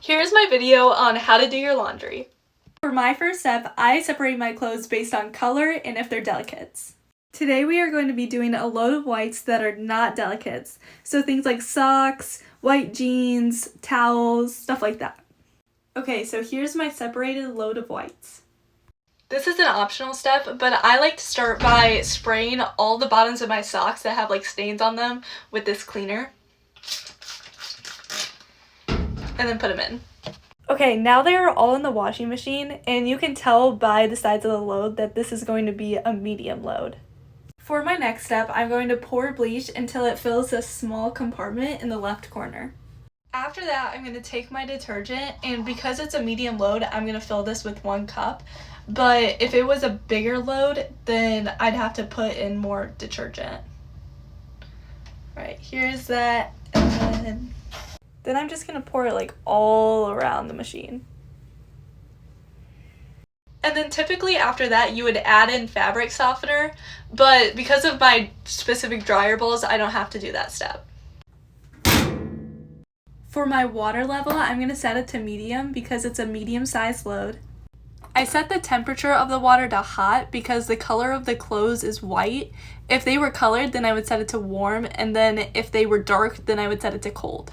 Here's my video on how to do your laundry. For my first step, I separate my clothes based on color and if they're delicates. Today we are going to be doing a load of whites that are not delicates, so things like socks, white jeans, towels, stuff like that. Okay, so here's my separated load of whites. This is an optional step, but I like to start by spraying all the bottoms of my socks that have like stains on them with this cleaner. And then put them in. Okay, now they are all in the washing machine, and you can tell by the size of the load that this is going to be a medium load. For my next step, I'm going to pour bleach until it fills a small compartment in the left corner. After that, I'm going to take my detergent, and because it's a medium load, I'm going to fill this with 1 cup. But if it was a bigger load, then I'd have to put in more detergent. Right, here's that, and then I'm just going to pour it like all around the machine. And then typically after that, you would add in fabric softener, but because of my specific dryer bowls, I don't have to do that step. For my water level, I'm going to set it to medium because it's a medium-sized load. I set the temperature of the water to hot because the color of the clothes is white. If they were colored, then I would set it to warm, and then if they were dark, then I would set it to cold.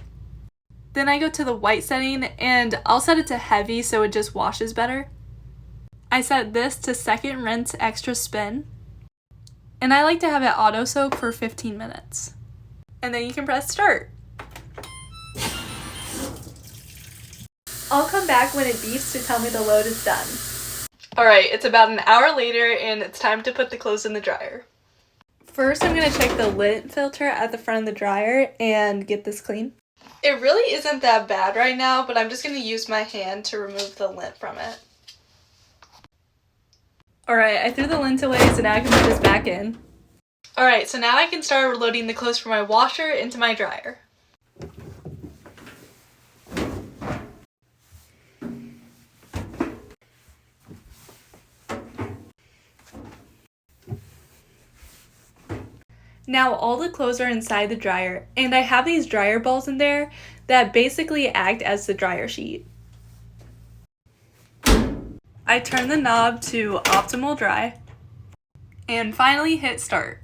Then I go to the white setting, and I'll set it to heavy so it just washes better. I set this to second rinse extra spin, and I like to have it auto soak for 15 minutes. And then you can press start. I'll come back when it beeps to tell me the load is done. Alright, it's about an hour later and it's time to put the clothes in the dryer. First, I'm going to check the lint filter at the front of the dryer and get this clean. It really isn't that bad right now, but I'm just going to use my hand to remove the lint from it. Alright, I threw the lint away, so now I can put this back in. Alright, so now I can start loading the clothes from my washer into my dryer. Now all the clothes are inside the dryer, and I have these dryer balls in there that basically act as the dryer sheet. I turn the knob to optimal dry, and finally hit start.